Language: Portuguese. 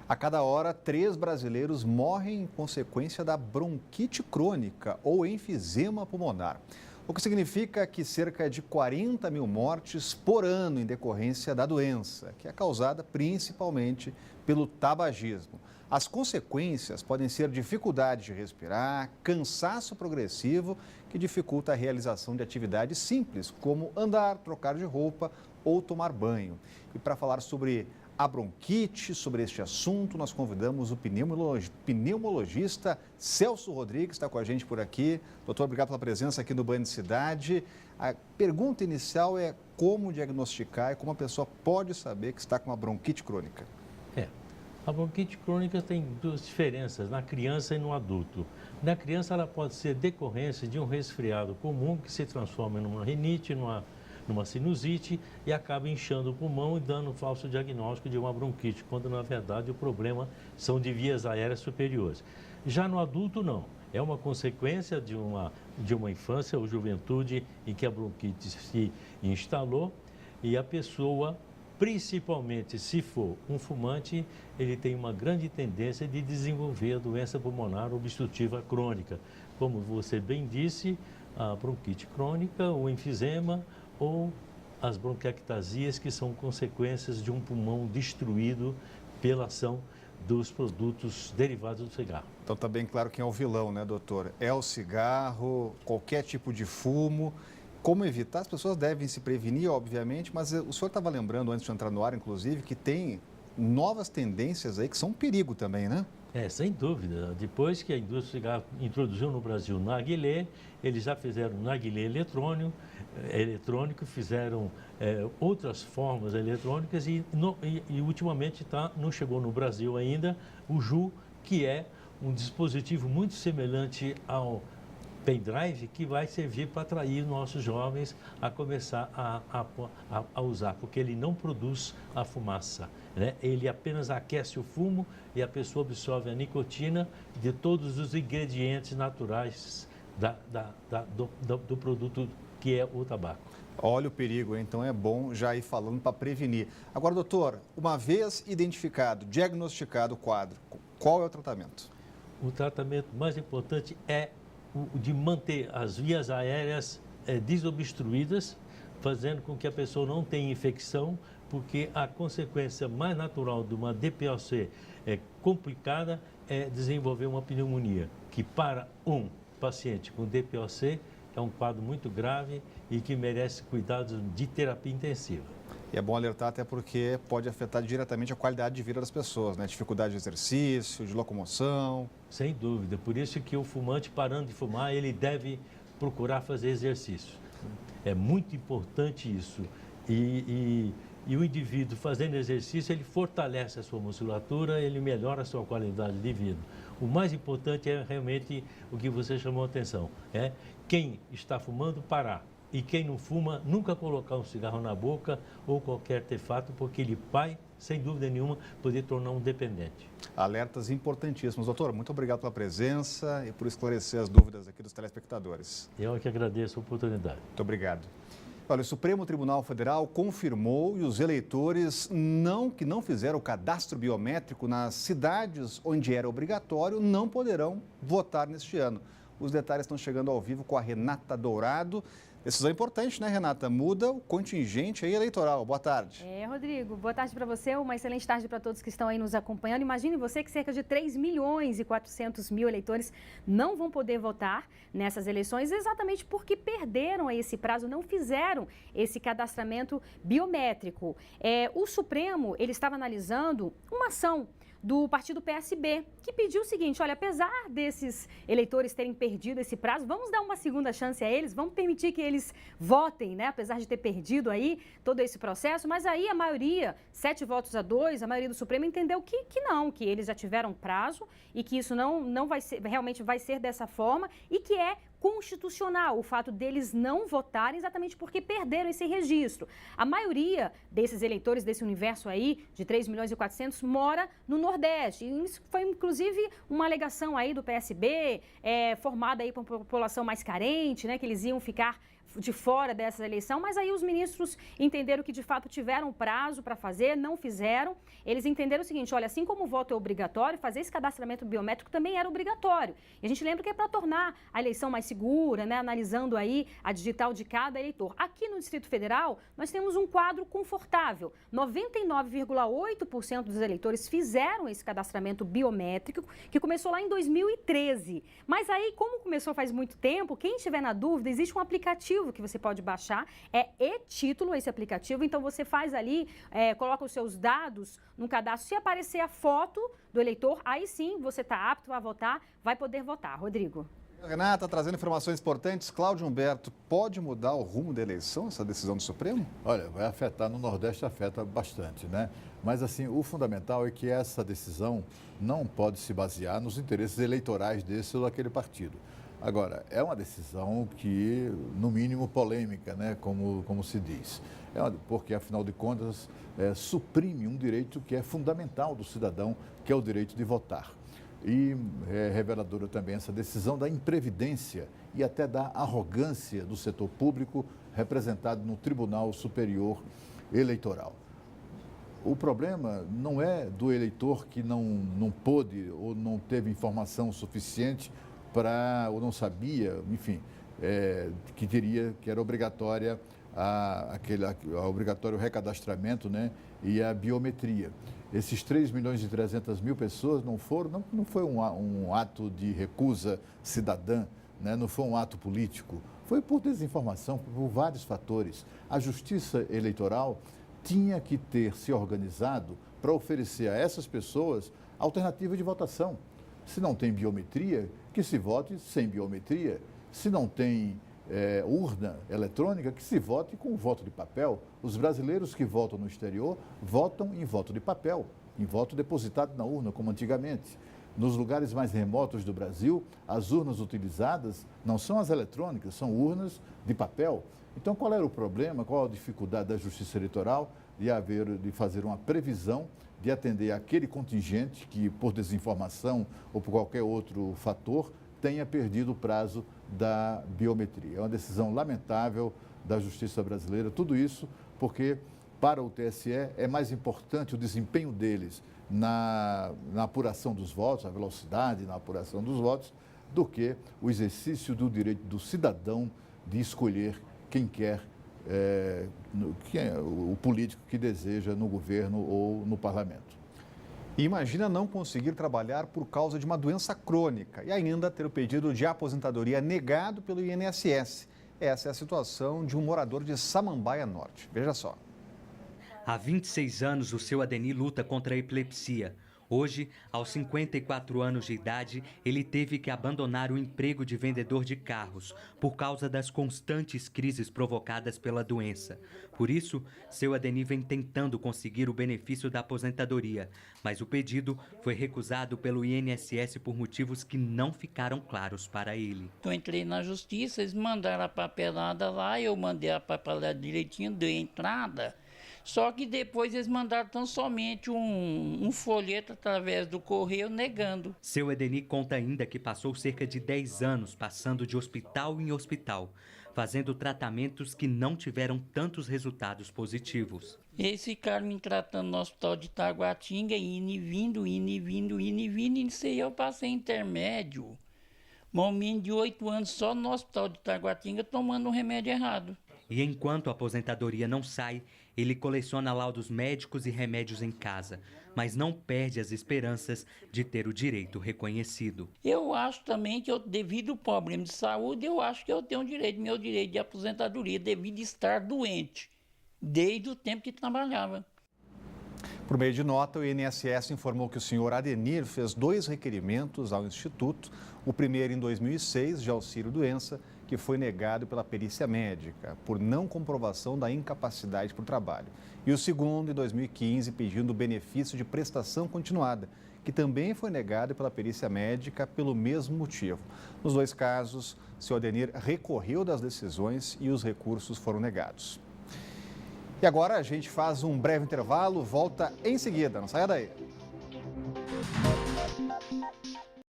A cada hora, 3 brasileiros morrem em consequência da bronquite crônica ou enfisema pulmonar. O que significa que cerca de 40 mil mortes por ano em decorrência da doença, que é causada principalmente pelo tabagismo. As consequências podem ser dificuldade de respirar, cansaço progressivo, que dificulta a realização de atividades simples, como andar, trocar de roupa ou tomar banho. E para falar sobre a bronquite, sobre este assunto, nós convidamos o pneumologista Celso Rodrigues, que está com a gente por aqui. Doutor, obrigado pela presença aqui no Band Cidade. A pergunta inicial é como diagnosticar e como a pessoa pode saber que está com uma bronquite crônica. A bronquite crônica tem duas diferenças, na criança e no adulto. Na criança, ela pode ser decorrência de um resfriado comum que se transforma numa rinite, numa sinusite e acaba inchando o pulmão e dando um falso diagnóstico de uma bronquite, quando na verdade o problema são de vias aéreas superiores. Já no adulto, não. É uma consequência de uma infância ou juventude em que a bronquite se instalou e a pessoa, principalmente se for um fumante, ele tem uma grande tendência de desenvolver a doença pulmonar obstrutiva crônica. Como você bem disse, a bronquite crônica, o enfisema ou as bronquiectasias, que são consequências de um pulmão destruído pela ação dos produtos derivados do cigarro. Então está bem claro quem é o vilão, né, doutor? É o cigarro, qualquer tipo de fumo. Como evitar? As pessoas devem se prevenir, obviamente, mas o senhor estava lembrando, antes de entrar no ar, inclusive, que tem novas tendências aí que são um perigo também, né? Sem dúvida. Depois que a indústria do cigarro introduziu no Brasil o narguilé, eles já fizeram narguilé eletrônico, fizeram outras formas eletrônicas e ultimamente não chegou no Brasil ainda o JU, que é um dispositivo muito semelhante ao pendrive, que vai servir para atrair nossos jovens a começar a usar, porque ele não produz a fumaça, né? Ele apenas aquece o fumo e a pessoa absorve a nicotina de todos os ingredientes naturais do produto que é o tabaco. Olha o perigo, então é bom já ir falando para prevenir. Agora, doutor, uma vez identificado, diagnosticado o quadro, qual é o tratamento? O tratamento mais importante é de manter as vias aéreas desobstruídas, fazendo com que a pessoa não tenha infecção, porque a consequência mais natural de uma DPOC complicada é desenvolver uma pneumonia, que para um paciente com DPOC é um quadro muito grave e que merece cuidados de terapia intensiva. E é bom alertar até porque pode afetar diretamente a qualidade de vida das pessoas, né? Dificuldade de exercício, de locomoção. Sem dúvida. Por isso que o fumante, parando de fumar, ele deve procurar fazer exercício. É muito importante isso. E o indivíduo fazendo exercício, ele fortalece a sua musculatura, ele melhora a sua qualidade de vida. O mais importante é realmente o que você chamou a atenção. Quem está fumando, parar. E quem não fuma, nunca colocar um cigarro na boca ou qualquer artefato, porque ele vai, sem dúvida nenhuma, poder tornar um dependente. Alertas importantíssimos. Doutor, muito obrigado pela presença e por esclarecer as dúvidas aqui dos telespectadores. Eu que agradeço a oportunidade. Muito obrigado. Olha, o Supremo Tribunal Federal confirmou e os eleitores que não fizeram o cadastro biométrico nas cidades onde era obrigatório não poderão votar neste ano. Os detalhes estão chegando ao vivo com a Renata Dourado. Decisão importante, né, Renata? Muda o contingente aí eleitoral. Boa tarde. Rodrigo, boa tarde para você, uma excelente tarde para todos que estão aí nos acompanhando. Imagine você que cerca de 3.400.000 eleitores não vão poder votar nessas eleições exatamente porque perderam esse prazo, não fizeram esse cadastramento biométrico. O Supremo, ele estava analisando uma ação do partido PSB, que pediu o seguinte: olha, apesar desses eleitores terem perdido esse prazo, vamos dar uma segunda chance a eles, vamos permitir que eles votem, né? Apesar de ter perdido aí todo esse processo, mas aí a maioria, 7-2, a maioria do Supremo entendeu que não, que eles já tiveram prazo e que isso não vai ser, realmente vai ser dessa forma e que é constitucional o fato deles não votarem exatamente porque perderam esse registro. A maioria desses eleitores desse universo aí, de 3 milhões e 400, mora no Nordeste. E isso foi, inclusive, uma alegação aí do PSB, formada aí por uma população mais carente, né, que eles iam ficar de fora dessa eleição, mas aí os ministros entenderam que de fato tiveram prazo para fazer, não fizeram. Eles entenderam o seguinte, olha, assim como o voto é obrigatório, fazer esse cadastramento biométrico também era obrigatório. E a gente lembra que é para tornar a eleição mais segura, né, analisando aí a digital de cada eleitor. Aqui no Distrito Federal, nós temos um quadro confortável. 99,8% dos eleitores fizeram esse cadastramento biométrico, que começou lá em 2013. Mas aí, como começou faz muito tempo, quem estiver na dúvida, existe um aplicativo que você pode baixar, é e-título esse aplicativo, então você faz ali, coloca os seus dados no cadastro, se aparecer a foto do eleitor, aí sim você está apto a votar, vai poder votar. Rodrigo. Renata, trazendo informações importantes, Cláudio Humberto, pode mudar o rumo da eleição, essa decisão do Supremo? Olha, vai afetar, no Nordeste afeta bastante, né? Mas assim, o fundamental é que essa decisão não pode se basear nos interesses eleitorais desse ou daquele partido. Agora, é uma decisão que, no mínimo, polêmica, né? Como se diz. Porque, afinal de contas, suprime um direito que é fundamental do cidadão, que é o direito de votar. E é reveladora também essa decisão da imprevidência e até da arrogância do setor público representado no Tribunal Superior Eleitoral. O problema não é do eleitor que não pôde ou não teve informação suficiente ou não sabia, enfim, que era obrigatória obrigatório recadastramento, né, e a biometria. Esses 3 milhões e 300 mil pessoas não foi um ato de recusa cidadã, né, não foi um ato político, foi por desinformação, por vários fatores. A Justiça Eleitoral tinha que ter se organizado para oferecer a essas pessoas alternativa de votação. Se não tem biometria, que se vote sem biometria. Se não tem urna eletrônica, que se vote com voto de papel. Os brasileiros que votam no exterior votam em voto de papel, em voto depositado na urna, como antigamente. Nos lugares mais remotos do Brasil, as urnas utilizadas não são as eletrônicas, são urnas de papel. Então, qual era o problema, qual a dificuldade da Justiça Eleitoral de fazer uma previsão de atender aquele contingente que, por desinformação ou por qualquer outro fator, tenha perdido o prazo da biometria. É uma decisão lamentável da Justiça brasileira, tudo isso porque, para o TSE, é mais importante o desempenho deles na apuração dos votos, a velocidade na apuração dos votos, do que o exercício do direito do cidadão de escolher quem quer, quem é o político que deseja no governo ou no parlamento. E imagina não conseguir trabalhar por causa de uma doença crônica e ainda ter o pedido de aposentadoria negado pelo INSS. Essa é a situação de um morador de Samambaia Norte. Veja só. Há 26 anos, o seu Adenir luta contra a epilepsia. Hoje, aos 54 anos de idade, ele teve que abandonar o emprego de vendedor de carros por causa das constantes crises provocadas pela doença. Por isso, seu Adenir vem tentando conseguir o benefício da aposentadoria, mas o pedido foi recusado pelo INSS por motivos que não ficaram claros para ele. Eu entrei na justiça, eles mandaram a papelada lá, eu mandei a papelada direitinho, dei entrada. Só que depois eles mandaram tão somente um folheto através do correio negando. Seu Adenir conta ainda que passou cerca de 10 anos passando de hospital em hospital, fazendo tratamentos que não tiveram tantos resultados positivos. Eles ficaram me tratando no hospital de Taguatinga, indo e vindo, e isso aí eu passei intermédio. Um menino de 8 anos só no hospital de Taguatinga tomando um remédio errado. E enquanto a aposentadoria não sai, ele coleciona laudos médicos e remédios em casa, mas não perde as esperanças de ter o direito reconhecido. Eu acho também que, devido ao problema de saúde, eu acho que eu tenho meu direito de aposentadoria devido a estar doente, desde o tempo que trabalhava. Por meio de nota, o INSS informou que o senhor Adenir fez 2 requerimentos ao Instituto, o primeiro em 2006, de auxílio-doença, que foi negado pela perícia médica, por não comprovação da incapacidade por trabalho. E o segundo, em 2015, pedindo o benefício de prestação continuada, que também foi negado pela perícia médica pelo mesmo motivo. Nos dois casos, seu Adenir recorreu das decisões e os recursos foram negados. E agora a gente faz um breve intervalo, volta em seguida, não saia daí.